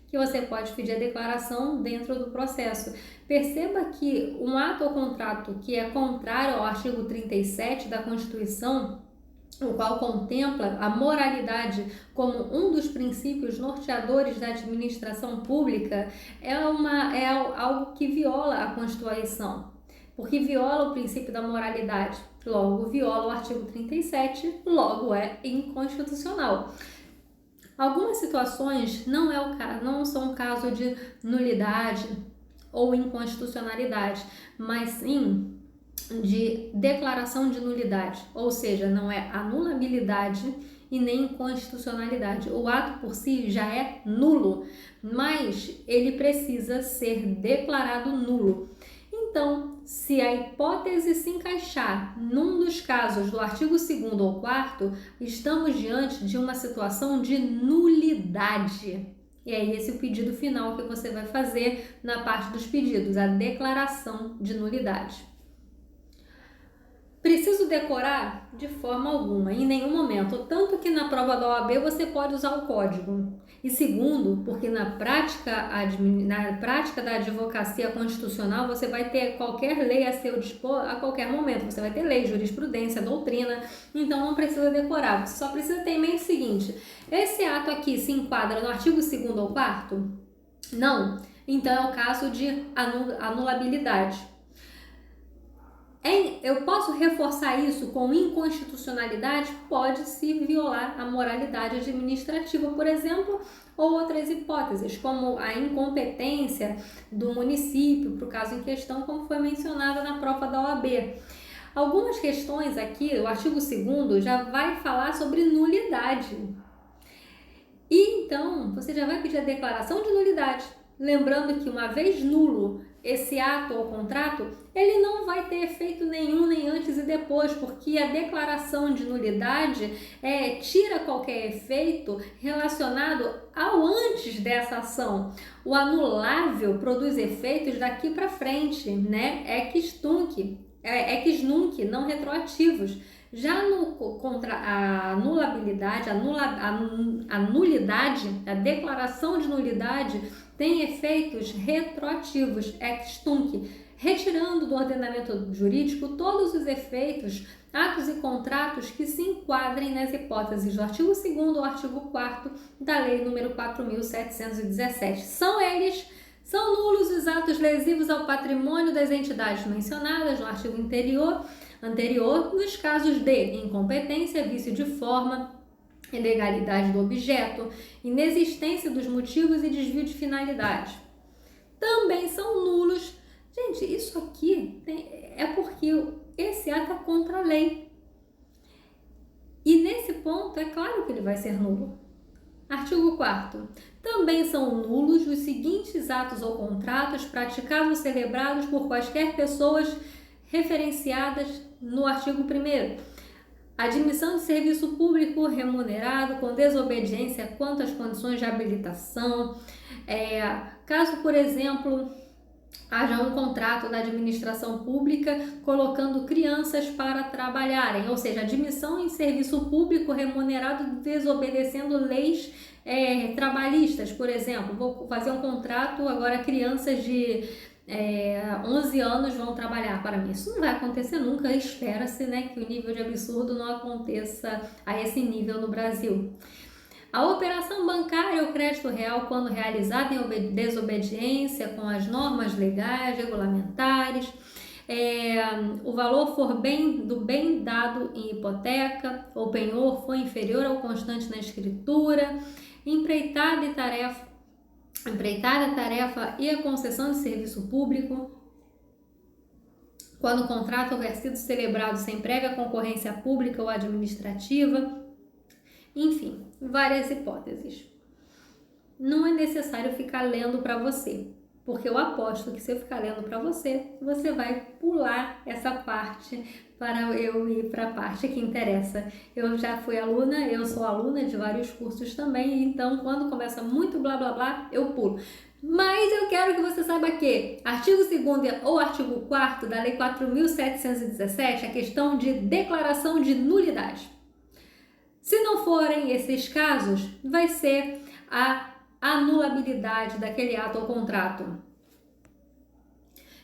que você pode pedir a declaração dentro do processo. Perceba que um ato ou contrato que é contrário ao artigo 37 da Constituição, o qual contempla a moralidade como um dos princípios norteadores da administração pública, é algo que viola a Constituição, porque viola o princípio da moralidade, logo viola o artigo 37, logo é inconstitucional. Algumas situações não são caso de nulidade ou inconstitucionalidade, mas sim de declaração de nulidade, ou seja, não é anulabilidade e nem inconstitucionalidade. O ato por si já é nulo, mas ele precisa ser declarado nulo. Então, se a hipótese se encaixar num dos casos do artigo 2º ou 4º, estamos diante de uma situação de nulidade. E é esse o pedido final que você vai fazer na parte dos pedidos, a declaração de nulidade. Preciso decorar? De forma alguma, em nenhum momento. Tanto que na prova da OAB você pode usar o código. E segundo, porque na prática da advocacia constitucional você vai ter qualquer lei a seu dispor a qualquer momento. Você vai ter lei, jurisprudência, doutrina, então não precisa decorar. Você só precisa ter em mente o seguinte: esse ato aqui se enquadra no artigo 2º ou 4º? Não. Então é o caso de anulabilidade. Eu posso reforçar isso com inconstitucionalidade? Pode-se violar a moralidade administrativa, por exemplo, ou outras hipóteses, como a incompetência do município, para o caso em questão, como foi mencionado na prova da OAB. Algumas questões aqui, o artigo 2º já vai falar sobre nulidade. E então, você já vai pedir a declaração de nulidade. Lembrando que uma vez nulo esse ato ou contrato, ele não vai ter efeito nenhum, nem antes e depois, porque a declaração de nulidade tira qualquer efeito relacionado ao antes dessa ação. O anulável produz efeitos daqui para frente, ex nunc, não retroativos. Já contra a nulabilidade, a nulidade, a declaração de nulidade tem efeitos retroativos, ex tunc, retirando do ordenamento jurídico todos os efeitos, atos e contratos que se enquadrem nas hipóteses do artigo 2º ou artigo 4º da Lei nº 4.717. São nulos os atos lesivos ao patrimônio das entidades mencionadas no artigo anterior, nos casos de incompetência, vício de forma, ilegalidade do objeto, inexistência dos motivos e desvio de finalidade. Também são nulos. Gente, isso aqui é porque esse ato é contra a lei. E nesse ponto, é claro que ele vai ser nulo. Artigo 4º. Também são nulos os seguintes atos ou contratos praticados ou celebrados por quaisquer pessoas referenciadas no artigo 1º. Admissão de serviço público remunerado com desobediência quanto às condições de habilitação. Caso, por exemplo, haja um contrato da administração pública colocando crianças para trabalharem, ou seja, admissão em serviço público remunerado desobedecendo leis trabalhistas, por exemplo. Vou fazer um contrato, agora crianças de 11 anos vão trabalhar para mim. Isso não vai acontecer nunca, espera-se, né, que o nível de absurdo não aconteça a esse nível no Brasil. A operação bancária ou crédito real, quando realizada em desobediência com as normas legais, regulamentares, o valor for do bem dado em hipoteca ou penhor for inferior ao constante na escritura, empreitada, tarefa e a concessão de serviço público, quando o contrato houver sido celebrado sem prévia concorrência pública ou administrativa, enfim, várias hipóteses. Não é necessário ficar lendo para você, porque eu aposto que se eu ficar lendo para você, você vai pular essa parte para eu ir para a parte que interessa. Eu já fui aluna, eu sou aluna de vários cursos também, então quando começa muito blá blá blá, eu pulo. Mas eu quero que você saiba que artigo 2º ou artigo 4º da Lei 4.717, a questão de declaração de nulidade. Se não forem esses casos, vai ser a anulabilidade daquele ato ou contrato.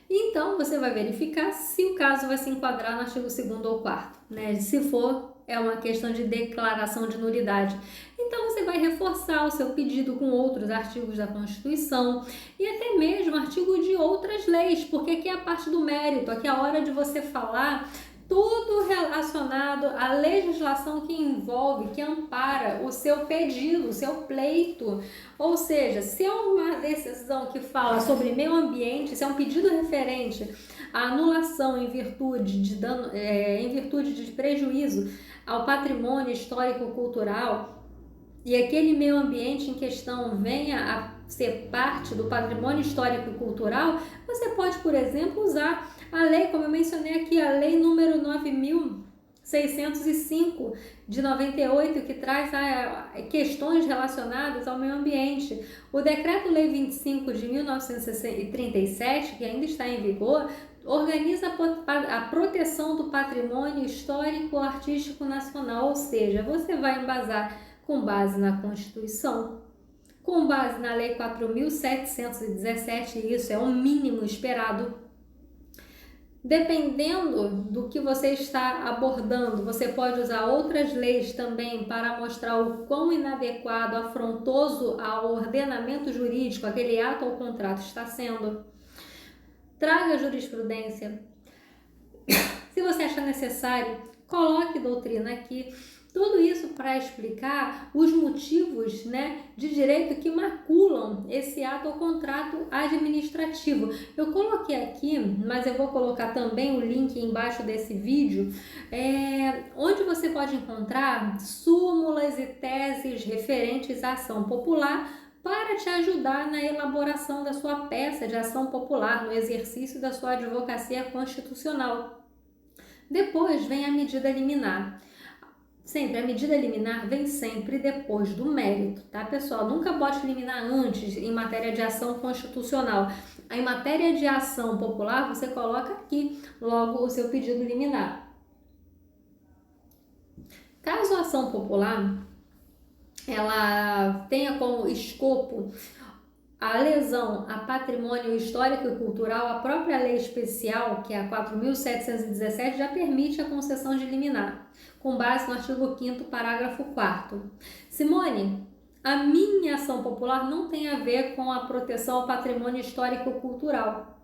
Então, você vai verificar se o caso vai se enquadrar no artigo 2º ou 4º, né? Se for, é uma questão de declaração de nulidade. Então, você vai reforçar o seu pedido com outros artigos da Constituição e até mesmo artigo de outras leis, porque aqui é a parte do mérito, aqui é a hora de você falar tudo relacionado à legislação que envolve, que ampara o seu pedido, o seu pleito. Ou seja, se é uma decisão que fala sobre meio ambiente, se é um pedido referente à anulação em virtude de dano, em virtude de prejuízo ao patrimônio histórico-cultural, e aquele meio ambiente em questão venha a ser parte do patrimônio histórico e cultural, você pode, por exemplo, usar a lei, como eu mencionei aqui, a lei número 9.605 de 98, que traz questões relacionadas ao meio ambiente. O Decreto-Lei 25 de 1937, que ainda está em vigor, organiza a proteção do patrimônio histórico artístico nacional, ou seja, você vai embasar com base na Constituição, com base na Lei 4.717, isso é o mínimo esperado. Dependendo do que você está abordando, você pode usar outras leis também para mostrar o quão inadequado, afrontoso ao ordenamento jurídico aquele ato ou contrato está sendo. Traga jurisprudência. Se você achar necessário, coloque doutrina aqui. Tudo isso para explicar os motivos, né, de direito que maculam esse ato ou contrato administrativo. Eu coloquei aqui, mas eu vou colocar também o link embaixo desse vídeo, onde você pode encontrar súmulas e teses referentes à ação popular para te ajudar na elaboração da sua peça de ação popular, no exercício da sua advocacia constitucional. Depois vem a medida liminar. Sempre, a medida liminar vem sempre depois do mérito, tá, pessoal? Nunca bote liminar antes em matéria de ação constitucional. Em matéria de ação popular, você coloca aqui logo o seu pedido liminar. Caso a ação popular ela tenha como escopo a lesão a patrimônio histórico e cultural, a própria lei especial, que é a 4.717, já permite a concessão de liminar, com base no artigo 5º, parágrafo 4º. Simone, a minha ação popular não tem a ver com a proteção ao patrimônio histórico e cultural.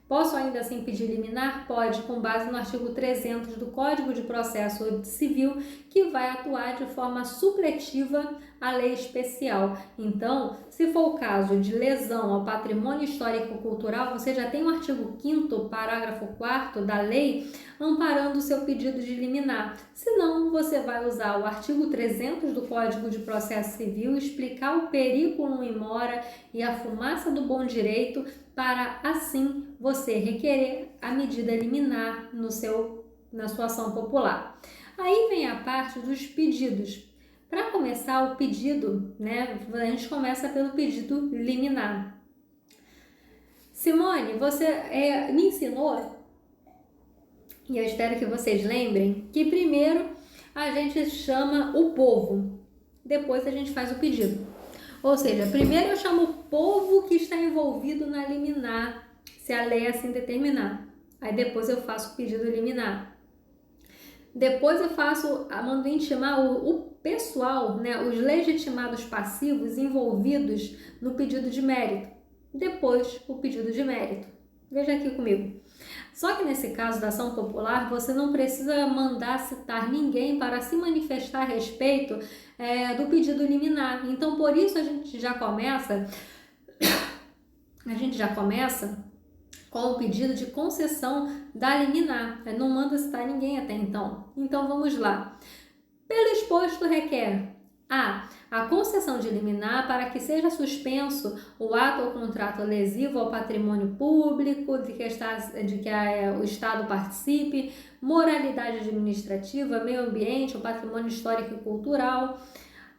Posso ainda assim pedir liminar? Pode, com base no artigo 300 do Código de Processo Civil, que vai atuar de forma supletiva à lei especial. Então, se for o caso de lesão ao patrimônio histórico-cultural, você já tem o artigo 5º, parágrafo 4º da lei amparando o seu pedido de liminar. Se não, você vai usar o artigo 300 do Código de Processo Civil, explicar o periculum in mora e a fumaça do bom direito, para assim você requerer a medida liminar na sua ação popular. Aí vem a parte dos pedidos. Para começar o pedido, né, a gente começa pelo pedido liminar. Simone, você me ensinou, e eu espero que vocês lembrem, que primeiro a gente chama o povo, depois a gente faz o pedido. Ou seja, primeiro eu chamo o povo que está envolvido na liminar, se a lei assim determinar. Aí depois eu faço o pedido liminar. Depois eu mando intimar o pessoal, né, os legitimados passivos envolvidos no pedido de mérito. Depois o pedido de mérito. Veja aqui comigo. Só que nesse caso da ação popular, você não precisa mandar citar ninguém para se manifestar a respeito do pedido liminar. Então, por isso a gente já começa com o pedido de concessão da liminar. Não manda citar ninguém até então. Então, vamos lá. Pelo exposto requer a concessão de liminar para que seja suspenso o ato ou contrato lesivo ao patrimônio público de que o Estado participe, moralidade administrativa, meio ambiente, o patrimônio histórico e cultural.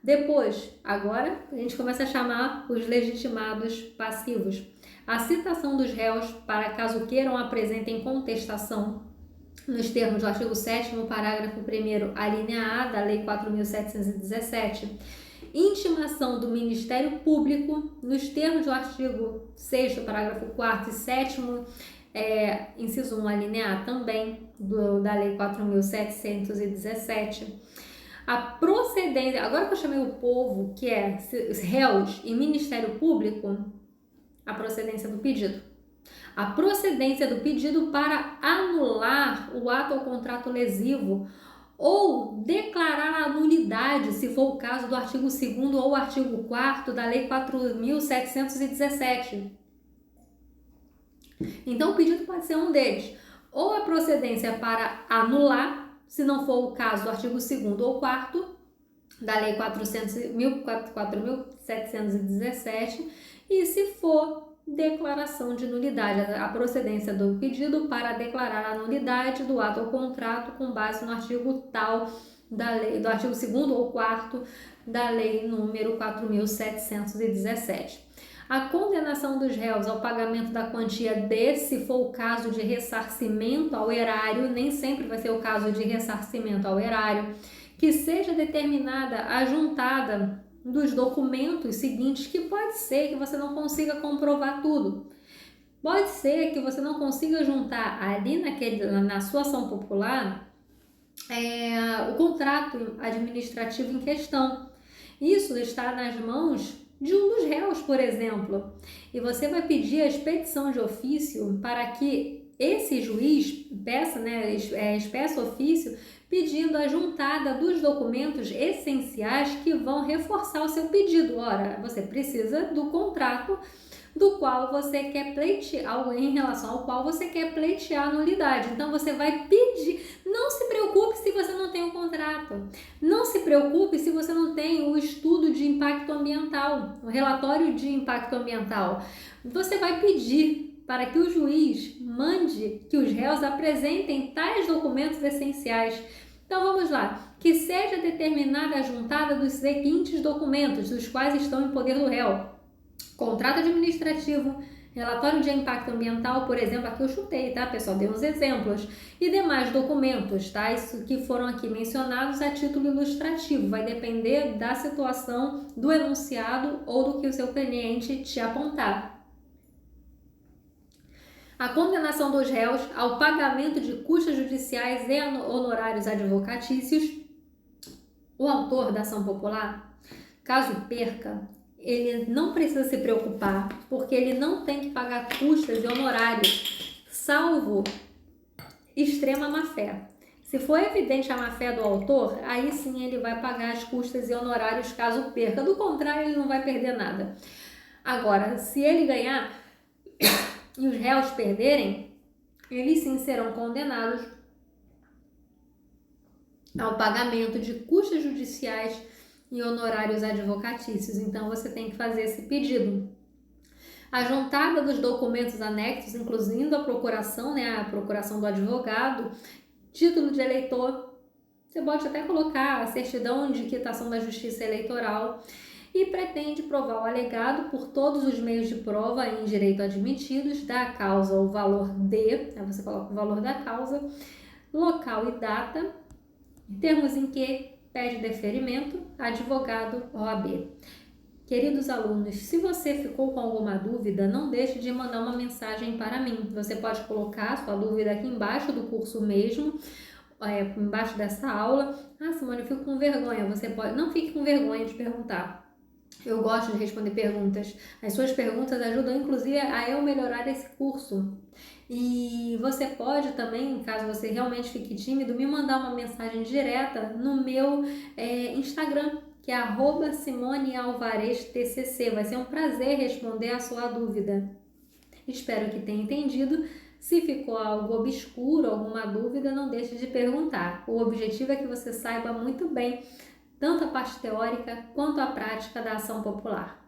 Depois, agora, a gente começa a chamar os legitimados passivos. A citação dos réus para caso queiram apresentem contestação nos termos do artigo 7º, parágrafo 1º, a linha A da Lei 4.717, intimação do Ministério Público nos termos do artigo 6º, parágrafo 4º e 7º, inciso 1, a linha A também da Lei 4.717. A procedência, agora que eu chamei o povo, que é réus e Ministério Público, a procedência do pedido. A procedência do pedido para anular o ato ou contrato lesivo ou declarar a nulidade, se for o caso do artigo 2º ou artigo 4º da Lei 4.717. Então, o pedido pode ser um deles. Ou a procedência para anular, se não for o caso do artigo 2º ou 4º da Lei 4.717, e se for declaração de nulidade, a procedência do pedido para declarar a nulidade do ato ou contrato com base no artigo tal da lei, do artigo 2º ou 4º da lei número 4.717. A condenação dos réus ao pagamento da quantia se for o caso de ressarcimento ao erário, nem sempre vai ser o caso de ressarcimento ao erário, que seja determinada a juntada dos documentos seguintes, que pode ser que você não consiga comprovar tudo. Pode ser que você não consiga juntar ali na sua ação popular o contrato administrativo em questão. Isso está nas mãos de um dos réus, por exemplo. E você vai pedir a expedição de ofício para que esse juiz expeça ofício pedindo a juntada dos documentos essenciais que vão reforçar o seu pedido. Ora, você precisa do contrato do qual você quer pleitear, em relação ao qual você quer pleitear a nulidade. Então, você vai pedir. Não se preocupe se você não tem o contrato. Não se preocupe se você não tem o estudo de impacto ambiental, o relatório de impacto ambiental. Você vai pedir para que o juiz mande que os réus apresentem tais documentos essenciais. Então, vamos lá. Que seja determinada a juntada dos seguintes documentos, os quais estão em poder do réu: contrato administrativo, relatório de impacto ambiental, por exemplo, aqui eu chutei, tá, pessoal? Dei uns exemplos. E demais documentos, tá? Isso que foram aqui mencionados a título ilustrativo. Vai depender da situação do enunciado ou do que o seu cliente te apontar. A condenação dos réus ao pagamento de custas judiciais e honorários advocatícios. O autor da ação popular, caso perca, ele não precisa se preocupar, porque ele não tem que pagar custas e honorários, salvo extrema má-fé. Se for evidente a má-fé do autor, aí sim ele vai pagar as custas e honorários caso perca. Do contrário, ele não vai perder nada. Agora, se ele ganhar e os réus perderem, eles sim serão condenados ao pagamento de custas judiciais e honorários advocatícios. Então, você tem que fazer esse pedido. A juntada dos documentos anexos, incluindo a procuração, a procuração do advogado, título de eleitor, você pode até colocar a certidão de quitação da justiça eleitoral, e pretende provar o alegado por todos os meios de prova em direito admitidos, da causa o valor de, aí você coloca o valor da causa, local e data, termos em que pede deferimento, advogado OAB. Queridos alunos, se você ficou com alguma dúvida, não deixe de mandar uma mensagem para mim. Você pode colocar a sua dúvida aqui embaixo do curso mesmo, embaixo dessa aula. Ah, Simone, eu fico com vergonha. Você pode, não fique com vergonha de perguntar. Eu gosto de responder perguntas. As suas perguntas ajudam, inclusive, a eu melhorar esse curso. E você pode também, caso você realmente fique tímido, me mandar uma mensagem direta no meu Instagram, que é @SimoneAlvarezTCC. Vai ser um prazer responder a sua dúvida. Espero que tenha entendido. Se ficou algo obscuro, alguma dúvida, não deixe de perguntar. O objetivo é que você saiba muito bem tanto a parte teórica quanto a prática da ação popular.